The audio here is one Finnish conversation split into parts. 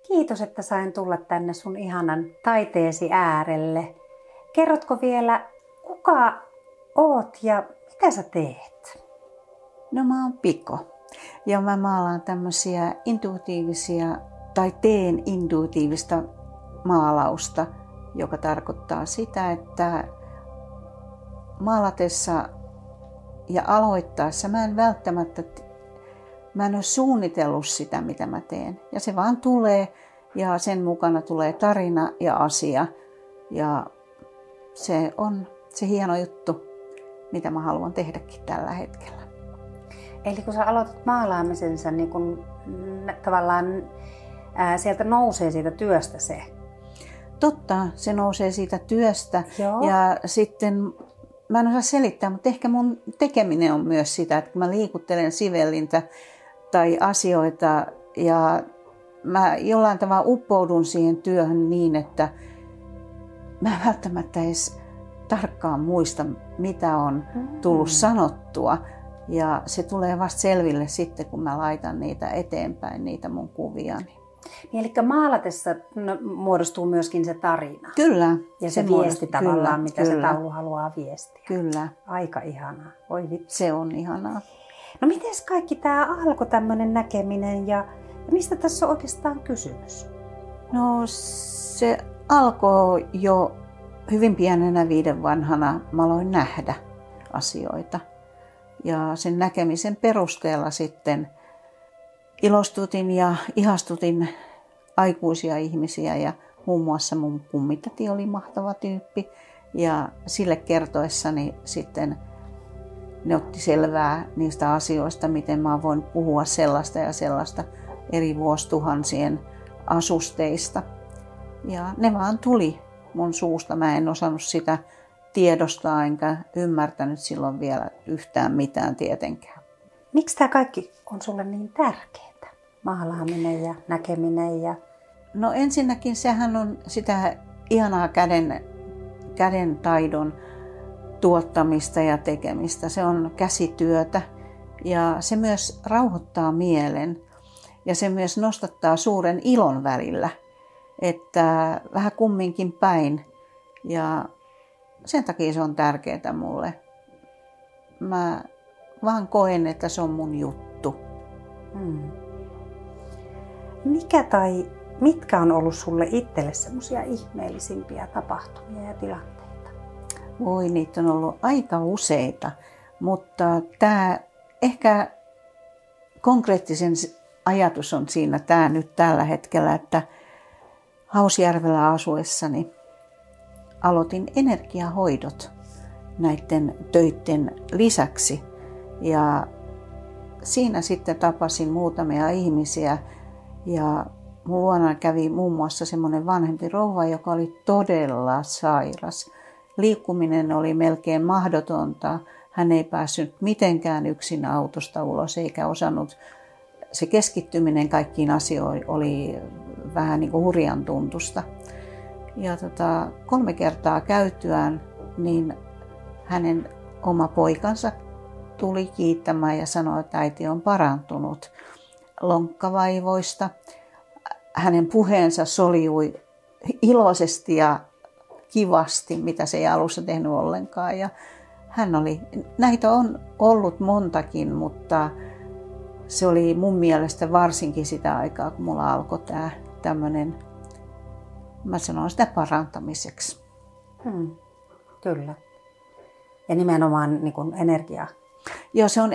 Kiitos, että sain tulla tänne sun ihanan taiteesi äärelle. Kerrotko vielä, kuka oot ja mitä sä teet? No mä oon Piko ja mä maalaan tämmöisiä intuitiivisia tai teen intuitiivista maalausta, joka tarkoittaa sitä, että maalatessa ja aloittaessa mä en ole suunnitellut sitä, mitä mä teen. Ja se vaan tulee ja sen mukana tulee tarina ja asia. Ja se on se hieno juttu, mitä mä haluan tehdäkin tällä hetkellä. Eli kun sä aloitat maalaamisensa, niin kun tavallaan sieltä nousee siitä työstä se. Totta, se nousee siitä työstä. Joo. Ja sitten mä en osaa selittää, mutta ehkä mun tekeminen on myös sitä, että kun mä liikuttelen sivellintä tai asioita ja mä jollain tavalla uppoudun siihen työhön niin, että mä en välttämättä edes tarkkaan muista, mitä on tullut sanottua. Ja se tulee vasta selville sitten, kun mä laitan niitä eteenpäin, niitä mun kuviani. Niin, eli maalatessa muodostuu myöskin se tarina. Kyllä. Ja se viesti tavallaan, kyllä, mitä kyllä. se taulu haluaa viestiä. Kyllä. Aika ihanaa. Oi vitsi. Se on ihanaa. No miten kaikki tämä alkoi, tämmöinen näkeminen ja mistä tässä on oikeastaan kysymys? No se alkoi jo hyvin pienenä 5 vanhana. Mä aloin nähdä asioita. Ja sen näkemisen perusteella sitten ilostutin ja ihastutin aikuisia ihmisiä ja muun muassa mun kummitäti oli mahtava tyyppi. Ja sille kertoessani sitten ne otti selvää niistä asioista, miten mä voin puhua sellaista ja sellaista eri vuosituhansien asusteista. Ja ne vaan tuli mun suusta. Mä en osannut sitä tiedostaa enkä ymmärtänyt silloin vielä yhtään mitään tietenkään. Miksi tämä kaikki on sulle niin tärkeää? Maalaaminen ja näkeminen ja... No ensinnäkin sehän on sitä ihanaa käden taidon tuottamista ja tekemistä. Se on käsityötä ja se myös rauhoittaa mielen ja se myös nostattaa suuren ilon välillä, että vähän kumminkin päin ja sen takia se on tärkeää mulle. Mä vaan koen, että se on mun juttu. Mitkä on ollut sulle itselle semmoisia ihmeellisimpiä tapahtumia ja tilanteita? Voi, niitä on ollut aika useita, mutta tämä ehkä konkreettisen ajatus on siinä tämä nyt tällä hetkellä, että Hausjärvellä asuessani aloitin energiahoidot näiden töiden lisäksi ja siinä sitten tapasin muutamia ihmisiä ja mun luona kävi muun muassa semmoinen vanhempi rouva, joka oli todella sairas. Liikkuminen oli melkein mahdotonta. Hän ei päässyt mitenkään yksin autosta ulos eikä osannut. Se keskittyminen kaikkiin asioihin oli vähän niin kuin hurjan tuntusta. Ja 3 kertaa käytyään, niin hänen oma poikansa tuli kiittämään ja sanoi, että äiti on parantunut lonkkavaivoista. Hänen puheensa soljui iloisesti ja kivasti, mitä se ei alussa tehnyt ollenkaan. Ja näitä on ollut montakin, mutta se oli mun mielestä varsinkin sitä aikaa, kun mulla alkoi tämä tämmöinen, mä sanon sitä parantamiseksi. Kyllä. Ja nimenomaan niin kuin energia. Joo, se on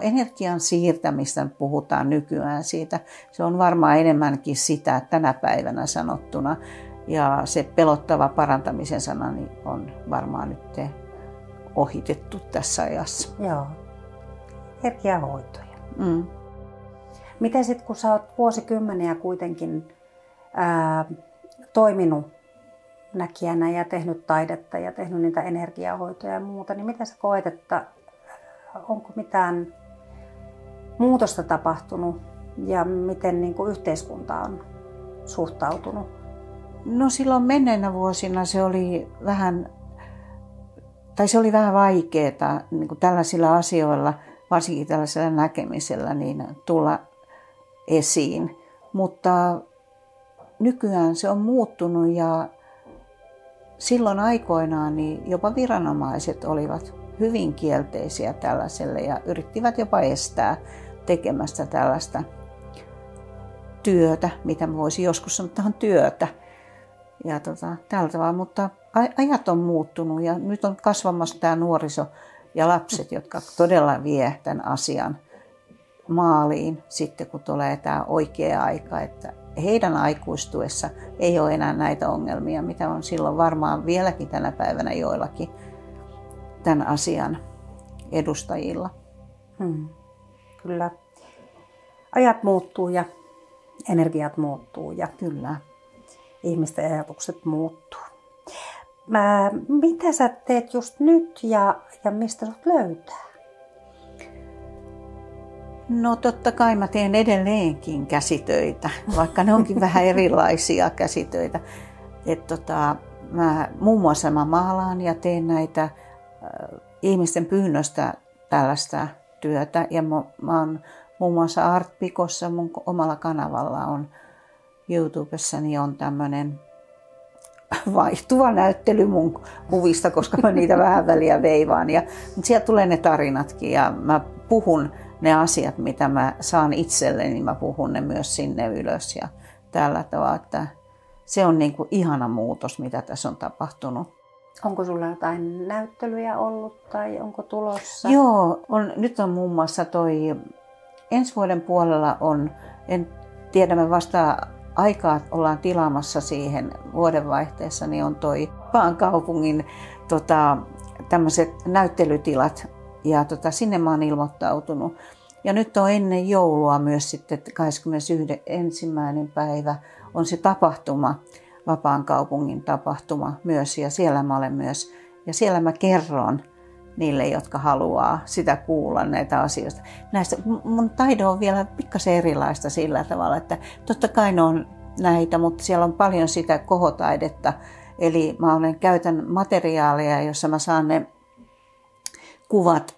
energian siirtämistä puhutaan nykyään siitä. Se on varmaan enemmänkin sitä tänä päivänä sanottuna. Ja se pelottava parantamisen sana niin on varmaan nyt ohitettu tässä ajassa. Joo, energiahoitoja. Miten sitten, kun sä oot vuosikymmeniä kuitenkin toiminut näkijänä ja tehnyt taidetta ja tehnyt niitä energiahoitoja ja muuta, niin miten sä koet, että onko mitään muutosta tapahtunut ja miten niin kuin yhteiskunta on suhtautunut? No silloin menneinä vuosina se oli vähän vaikeaa niin kuin tällaisilla asioilla, varsinkin tällaisella näkemisellä, niin tulla esiin. Mutta nykyään se on muuttunut ja silloin aikoinaan niin jopa viranomaiset olivat hyvin kielteisiä tällaiselle ja yrittivät jopa estää tekemästä tällaista työtä, mitä mä voisin joskus sanoa, että on työtä. Ja tällä tavalla, mutta ajat on muuttunut ja nyt on kasvamassa tämä nuoriso ja lapset, jotka todella vie tämän asian maaliin sitten, kun tulee tämä oikea aika, että heidän aikuistuessa ei ole enää näitä ongelmia, mitä on silloin varmaan vieläkin tänä päivänä joillakin tämän asian edustajilla. Kyllä. Ajat muuttuu ja energiat muuttuu ja kyllä. Ihmisten ajatukset muuttuu. Mitä sä teet just nyt ja mistä sut löytää? No totta kai mä teen edelleenkin käsitöitä, vaikka ne onkin vähän erilaisia käsitöitä. Muun muassa mä maalaan ja teen näitä ihmisten pyynnöstä tällaista työtä. Ja mä oon muun muassa Art Picossa, mun omalla kanavalla on YouTubessa, niin on tämmöinen vaihtuva näyttely mun kuvista, koska mä niitä vähän väliä veivaan. Mutta sieltä tulee ne tarinatkin ja mä puhun ne asiat, mitä mä saan itselleni, niin mä puhun ne myös sinne ylös. Ja tällä tavalla, että se on niinku ihana muutos, mitä tässä on tapahtunut. Onko sulla jotain näyttelyjä ollut tai onko tulossa? Joo, nyt on muun muassa ensi vuoden puolella en tiedä, me vasta aikaa ollaan tilaamassa siihen vuodenvaihteessa, niin on Vapaan kaupungin tämmöiset näyttelytilat ja sinne mä oon ilmoittautunut. Ja nyt on ennen joulua myös sitten 21. päivä on se tapahtuma, Vapaan kaupungin tapahtuma myös ja siellä mä olen myös. Ja siellä mä kerron niille, jotka haluaa sitä kuulla näitä asioista. Näistä mun taito on vielä pikkasen erilaista sillä tavalla, että totta kai ne on näitä, mutta siellä on paljon sitä kohotaidetta. Eli mä käytän materiaalia, jossa mä saan ne kuvat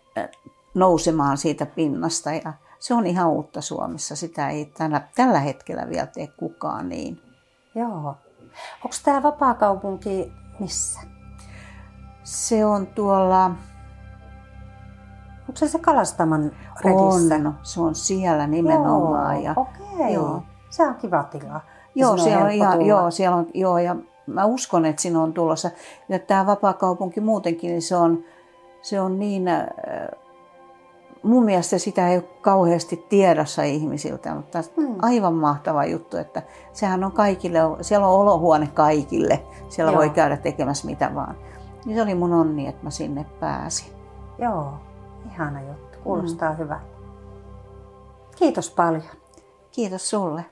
nousemaan siitä pinnasta. Ja se on ihan uutta Suomessa. Sitä ei tällä hetkellä vielä tee kukaan niin. Joo. Onko tämä Vapaakaupunki missä? Se on tuolla... Onko se Kalastaman redissä? On, se on siellä nimenomaan. Okei. Joo. Se on kiva tila. Joo, siellä on, ja mä uskon, että siinä on tulossa. Ja tämä Vapaakaupunki muutenkin, niin se on niin, mun mielestä sitä ei ole kauheasti tiedossa ihmisiltä, mutta aivan mahtava juttu, että sehän on kaikille, siellä on olohuone kaikille, siellä voi käydä tekemässä mitä vaan. Niin se oli mun onni, että mä sinne pääsin. Joo, ihana juttu, kuulostaa hyvältä. Kiitos paljon. Kiitos sulle.